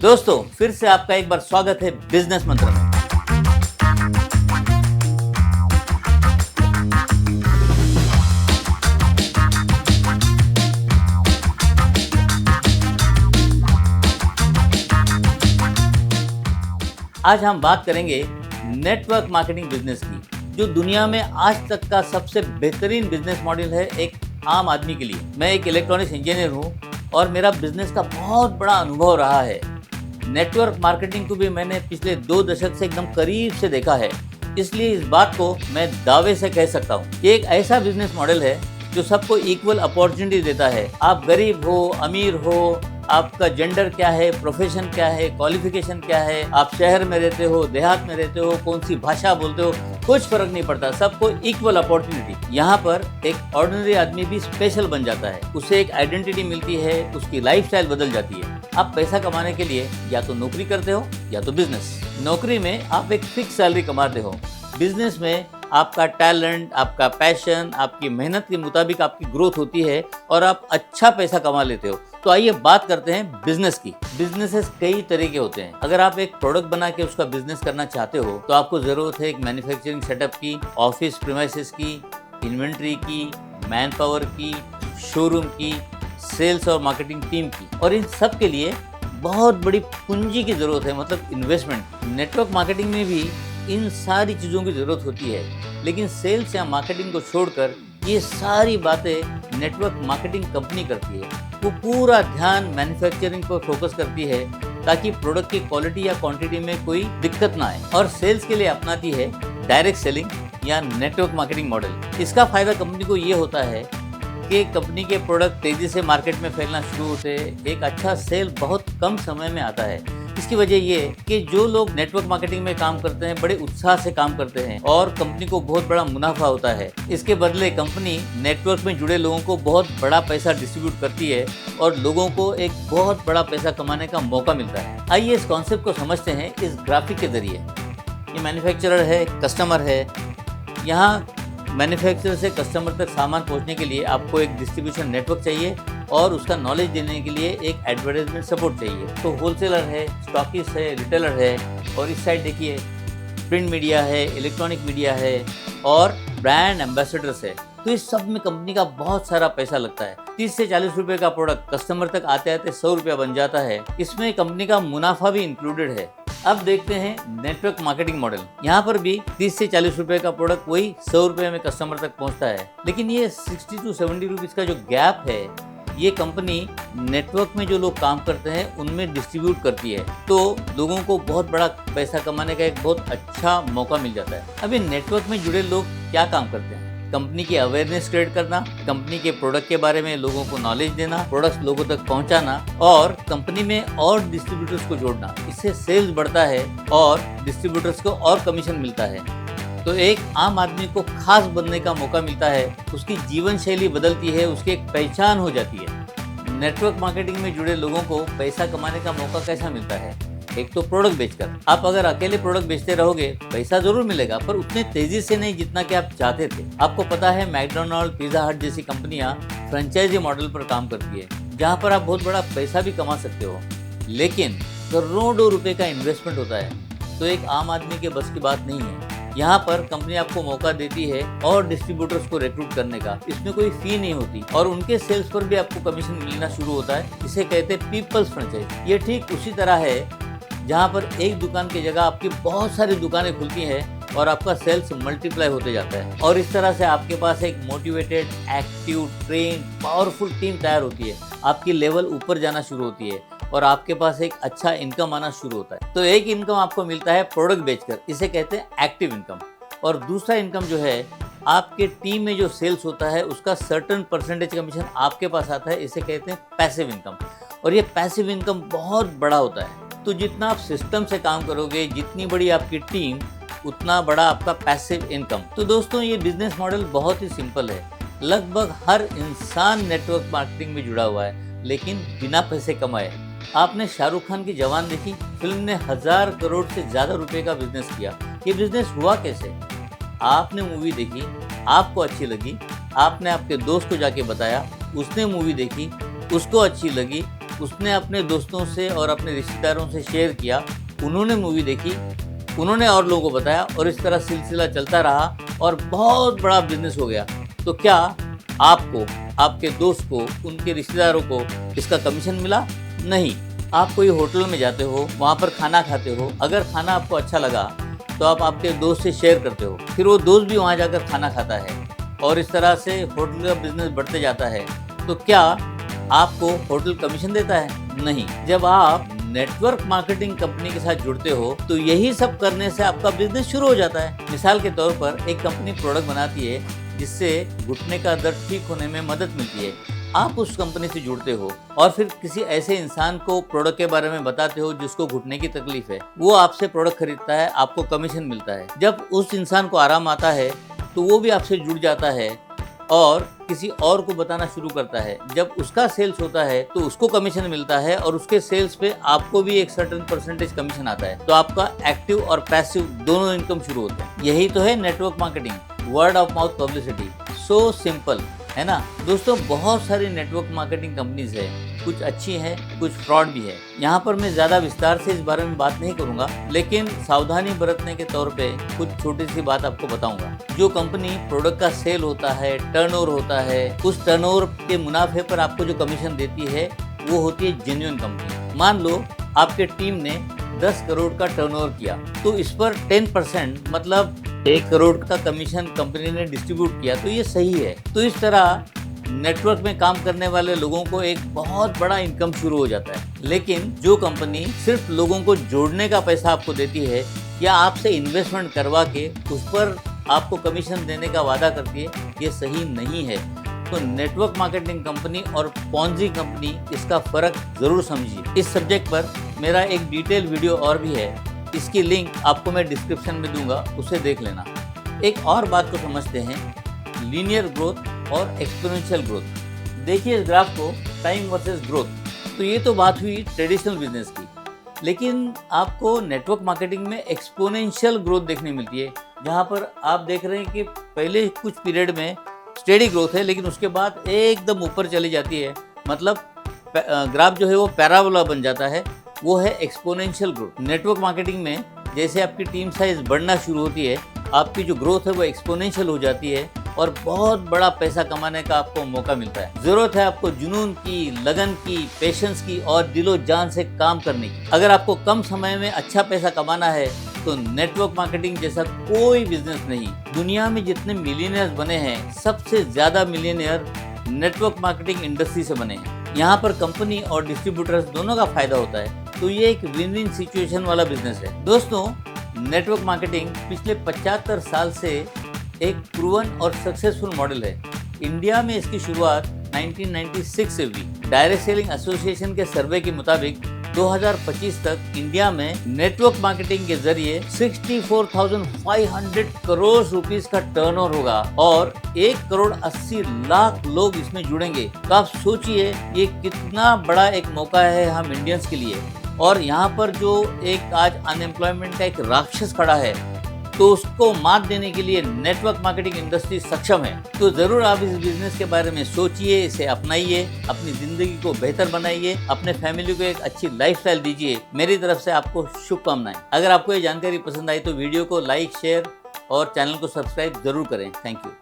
दोस्तों फिर से आपका एक बार स्वागत है बिजनेस मंत्र में। आज हम बात करेंगे नेटवर्क मार्केटिंग बिजनेस की, जो दुनिया में आज तक का सबसे बेहतरीन बिजनेस मॉडल है एक आम आदमी के लिए। मैं एक इलेक्ट्रॉनिक्स इंजीनियर हूं और मेरा बिजनेस का बहुत बड़ा अनुभव रहा है। नेटवर्क मार्केटिंग को भी मैंने पिछले 2 दशक से एकदम करीब से देखा है, इसलिए इस बात को मैं दावे से कह सकता हूँ कि एक ऐसा बिजनेस मॉडल है जो सबको इक्वल अपॉर्चुनिटी देता है। आप गरीब हो, अमीर हो, आपका जेंडर क्या है, प्रोफेशन क्या है, क्वालिफिकेशन क्या है, आप शहर में रहते हो, देहात में रहते हो, कौन सी भाषा बोलते हो, कुछ फर्क नहीं पड़ता, सबको इक्वल अपॉर्चुनिटी। यहाँ पर एक ऑर्डिनरी आदमी भी स्पेशल बन जाता है, उसे एक आइडेंटिटी मिलती है, उसकी लाइफस्टाइल बदल जाती है। आप पैसा कमाने के लिए या तो नौकरी करते हो या तो बिजनेस। नौकरी में आप एक फिक्स सैलरी कमाते हो, बिजनेस में आपका टैलेंट, आपका पैशन, आपकी मेहनत के मुताबिक आपकी ग्रोथ होती है और आप अच्छा पैसा कमा लेते हो। तो आइए बात करते हैं बिजनेस की। बिजनेसेस कई तरह के होते हैं। अगर आप एक प्रोडक्ट बना के उसका बिजनेस करना चाहते हो तो आपको जरूरत है एक मैन्युफैक्चरिंग सेटअप की, ऑफिस प्रीमाइसेस की, इन्वेंट्री की, मैन पावर की, शोरूम की, सेल्स और मार्केटिंग टीम की, और इन सब के लिए बहुत बड़ी पूंजी की जरूरत है, मतलब इन्वेस्टमेंट। नेटवर्क मार्केटिंग में भी इन सारी चीज़ों की ज़रूरत होती है, लेकिन सेल्स या मार्केटिंग को छोड़कर ये सारी बातें नेटवर्क मार्केटिंग कंपनी करती है। वो पूरा ध्यान मैन्युफैक्चरिंग पर फोकस करती है ताकि प्रोडक्ट की क्वालिटी या क्वांटिटी में कोई दिक्कत ना आए, और सेल्स के लिए अपनाती है डायरेक्ट सेलिंग या नेटवर्क मार्केटिंग मॉडल। इसका फायदा कंपनी को ये होता है कि कंपनी के प्रोडक्ट तेज़ी से मार्केट में फैलना शुरू होते हैं, एक अच्छा सेल बहुत कम समय में आता है। इसकी वजह ये कि जो लोग नेटवर्क मार्केटिंग में काम करते हैं बड़े उत्साह से काम करते हैं और कंपनी को बहुत बड़ा मुनाफा होता है। इसके बदले कंपनी नेटवर्क में जुड़े लोगों को बहुत बड़ा पैसा डिस्ट्रीब्यूट करती है और लोगों को एक बहुत बड़ा पैसा कमाने का मौका मिलता है। आइए इस कॉन्सेप्ट को समझते हैं इस ग्राफिक के जरिए। ये मैन्युफैक्चरर है, कस्टमर है। यहाँ मैन्युफैक्चरर से कस्टमर तक सामान पहुँचने के लिए आपको एक डिस्ट्रीब्यूशन नेटवर्क चाहिए और उसका नॉलेज देने के लिए एक एडवर्टाइजमेंट सपोर्ट चाहिए। तो होलसेलर है, स्टॉकिस्ट है, रिटेलर है, और इस साइड देखिए प्रिंट मीडिया है, इलेक्ट्रॉनिक मीडिया है और ब्रांड एम्बेसडर्स है। तो इस सब में कंपनी का बहुत सारा पैसा लगता है। 30 से 40 रुपए का प्रोडक्ट कस्टमर तक आते आते 100 रुपया बन जाता है। इसमें कंपनी का मुनाफा भी इंक्लूडेड है। अब देखते हैं नेटवर्क मार्केटिंग मॉडल। यहाँ पर भी 30 से 40 रुपए का प्रोडक्ट वही 100 रुपये में कस्टमर तक पहुँचता है, लेकिन ये 60 to 70 रुपीज़ का जो गैप है ये कंपनी नेटवर्क में जो लोग काम करते हैं उनमें डिस्ट्रीब्यूट करती है, तो लोगों को बहुत बड़ा पैसा कमाने का एक बहुत अच्छा मौका मिल जाता है। अभी नेटवर्क में जुड़े लोग क्या काम करते हैं? कंपनी की अवेयरनेस क्रिएट करना, कंपनी के प्रोडक्ट के बारे में लोगों को नॉलेज देना, प्रोडक्ट्स लोगों तक पहुंचाना और कंपनी में और डिस्ट्रीब्यूटर्स को जोड़ना। इससे सेल्स बढ़ता है और डिस्ट्रीब्यूटर्स को और कमीशन मिलता है। तो एक आम आदमी को खास बनने का मौका मिलता है, उसकी जीवन शैली बदलती है, उसकी एक पहचान हो जाती है। नेटवर्क मार्केटिंग में जुड़े लोगों को पैसा कमाने का मौका कैसा मिलता है? एक तो प्रोडक्ट बेचकर। आप अगर अकेले प्रोडक्ट बेचते रहोगे पैसा जरूर मिलेगा, पर उतने तेजी से नहीं जितना कि आप चाहते थे। आपको पता है मैकडोनल्ड, पिज्जा हट जैसी कंपनियां फ्रेंचाइजी मॉडल पर काम करती है, जहां पर आप बहुत बड़ा पैसा भी कमा सकते हो, लेकिन करोड़ों रुपए का इन्वेस्टमेंट होता है, तो एक आम आदमी के बस की बात नहीं है। यहाँ पर कंपनी आपको मौका देती है और डिस्ट्रीब्यूटर्स को रिक्रूट करने का। इसमें कोई फी नहीं होती और उनके सेल्स पर भी आपको कमीशन मिलना शुरू होता है। इसे कहते हैं पीपल्स फ्रेंचाइज। ये ठीक उसी तरह है जहाँ पर एक दुकान की जगह आपकी बहुत सारी दुकानें खुलती हैं और आपका सेल्स मल्टीप्लाई होते जाता है, और इस तरह से आपके पास एक motivated, active, train, powerful team तैयार होती है। आपकी लेवल ऊपर जाना शुरू होती है और आपके पास एक अच्छा इनकम आना शुरू होता है। तो एक इनकम आपको मिलता है प्रोडक्ट बेचकर, इसे कहते हैं एक्टिव इनकम। और दूसरा इनकम जो है आपके टीम में जो सेल्स होता है उसका सर्टेन परसेंटेज कमीशन आपके पास आता है, इसे कहते हैं पैसिव इनकम। और ये पैसिव इनकम बहुत बड़ा होता है। तो जितना आप सिस्टम से काम करोगे, जितनी बड़ी आपकी टीम, उतना बड़ा आपका पैसिव इनकम। तो दोस्तों ये बिजनेस मॉडल बहुत ही सिंपल है। लगभग हर इंसान नेटवर्क मार्केटिंग में जुड़ा हुआ है, लेकिन बिना पैसे कमाए। आपने शाहरुख खान की जवान देखी? फिल्म ने 1000 करोड़ से ज्यादा रुपए का बिजनेस किया। ये बिजनेस हुआ कैसे? आपने मूवी देखी, आपको अच्छी लगी, आपने आपके दोस्त को जाके बताया, उसने मूवी देखी, उसको अच्छी लगी, उसने अपने दोस्तों से और अपने रिश्तेदारों से शेयर किया, उन्होंने मूवी देखी, उन्होंने और लोगों को बताया और इस तरह सिलसिला चलता रहा और बहुत बड़ा बिजनेस हो गया। तो क्या आपको, आपके दोस्त को, उनके रिश्तेदारों को इसका कमीशन मिला? नहीं। आप कोई होटल में जाते हो, वहाँ पर खाना खाते हो, अगर खाना आपको अच्छा लगा तो आप आपके दोस्त से शेयर करते हो, फिर वो दोस्त भी वहाँ जाकर खाना खाता है और इस तरह से होटल का बिजनेस बढ़ते जाता है। तो क्या आपको होटल कमीशन देता है? नहीं। जब आप नेटवर्क मार्केटिंग कंपनी के साथ जुड़ते हो तो यही सब करने से आपका बिजनेस शुरू हो जाता है। मिसाल के तौर पर एक कंपनी प्रोडक्ट बनाती है जिससे घुटने का दर्द ठीक होने में मदद मिलती है। आप उस कंपनी से जुड़ते हो और फिर किसी ऐसे इंसान को प्रोडक्ट के बारे में बताते हो जिसको घुटने की तकलीफ है, वो आपसे प्रोडक्ट खरीदता है, आपको कमीशन मिलता है। जब उस इंसान को आराम आता है तो वो भी आपसे जुड़ जाता है और किसी और को बताना शुरू करता है। जब उसका सेल्स होता है तो उसको कमीशन मिलता है और उसके सेल्स पे आपको भी एक सर्टेन परसेंटेज कमीशन आता है। तो आपका एक्टिव और पैसिव दोनों इनकम शुरू होते हैं। यही तो है network marketing, word of mouth publicity. So simple है ना दोस्तों। बहुत सारी नेटवर्क मार्केटिंग कंपनीज है, कुछ अच्छी है, कुछ फ्रॉड भी है। यहाँ पर मैं ज्यादा विस्तार से इस बारे में बात नहीं करूंगा, लेकिन सावधानी बरतने के तौर पे कुछ छोटी सी बात आपको बताऊंगा। जो कंपनी प्रोडक्ट का सेल होता है, टर्नओवर होता है, उस टर्नओवर के मुनाफे पर आपको जो कमीशन देती है वो होती है जेन्युइन कंपनी। मान लो आपके टीम ने 10 करोड़ का टर्नओवर किया तो इस पर 10% मतलब 1 करोड़ का कमीशन कंपनी ने डिस्ट्रीब्यूट किया, तो ये सही है। तो इस तरह नेटवर्क में काम करने वाले लोगों को एक बहुत बड़ा इनकम शुरू हो जाता है। लेकिन जो कंपनी सिर्फ लोगों को जोड़ने का पैसा आपको देती है या आपसे इन्वेस्टमेंट करवा के उस पर आपको कमीशन देने का वादा करती है, ये सही नहीं है। तो नेटवर्क मार्केटिंग कंपनी और पॉन्जी कंपनी, इसका फर्क जरूर समझिए। इस सब्जेक्ट पर मेरा एक डिटेल वीडियो और भी है, इसकी लिंक आपको मैं डिस्क्रिप्शन में दूंगा, उसे देख लेना। एक और बात को समझते हैं, लीनियर ग्रोथ और एक्सपोनेंशियल ग्रोथ। देखिए इस ग्राफ को, टाइम वर्सेस ग्रोथ। तो ये तो बात हुई ट्रेडिशनल बिजनेस की, लेकिन आपको नेटवर्क मार्केटिंग में एक्सपोनेंशियल ग्रोथ देखने मिलती है, जहाँ पर आप देख रहे हैं कि पहले कुछ पीरियड में स्टेडी ग्रोथ है, लेकिन उसके बाद एकदम ऊपर चली जाती है। मतलब ग्राफ जो है वो पैराबोला बन जाता है, वो है एक्सपोनेंशियल ग्रोथ। नेटवर्क मार्केटिंग में जैसे आपकी टीम साइज बढ़ना शुरू होती है, आपकी जो ग्रोथ है वो एक्सपोनेंशियल हो जाती है और बहुत बड़ा पैसा कमाने का आपको मौका मिलता है। जरूरत है आपको जुनून की, लगन की, पेशेंस की और दिलो जान से काम करने की। अगर आपको कम समय में अच्छा पैसा कमाना है तो नेटवर्क मार्केटिंग जैसा कोई बिजनेस नहीं। दुनिया में जितने मिलियनियर्स बने हैं, सबसे ज्यादा मिलियनियर नेटवर्क मार्केटिंग इंडस्ट्री से बने हैं। यहाँ पर कंपनी और डिस्ट्रीब्यूटर्स दोनों का फायदा होता है, तो ये एक विन विन सिचुएशन वाला बिजनेस है। दोस्तों, नेटवर्क मार्केटिंग पिछले 75 साल से एक प्रूवन और सक्सेसफुल मॉडल है। इंडिया में इसकी शुरुआत 1996 से हुई। डायरेक्ट सेलिंग एसोसिएशन के सर्वे के मुताबिक 2025 तक इंडिया में नेटवर्क मार्केटिंग के जरिए 64,500 करोड़ रुपीस का टर्नओवर होगा और 1,80,00,000 लोग इसमें जुड़ेंगे। तो आप सोचिए ये कितना बड़ा एक मौका है हम इंडियंस के लिए। और यहाँ पर जो एक आज अनएम्प्लॉयमेंट का एक राक्षस खड़ा है, तो उसको मात देने के लिए नेटवर्क मार्केटिंग इंडस्ट्री सक्षम है। तो जरूर आप इस बिजनेस के बारे में सोचिए, इसे अपनाइए, अपनी जिंदगी को बेहतर बनाइए, अपने फैमिली को एक अच्छी लाइफस्टाइल दीजिए। मेरी तरफ से आपको शुभकामनाएं। अगर आपको ये जानकारी पसंद आई तो वीडियो को लाइक, शेयर और चैनल को सब्सक्राइब जरूर करें। Thank you.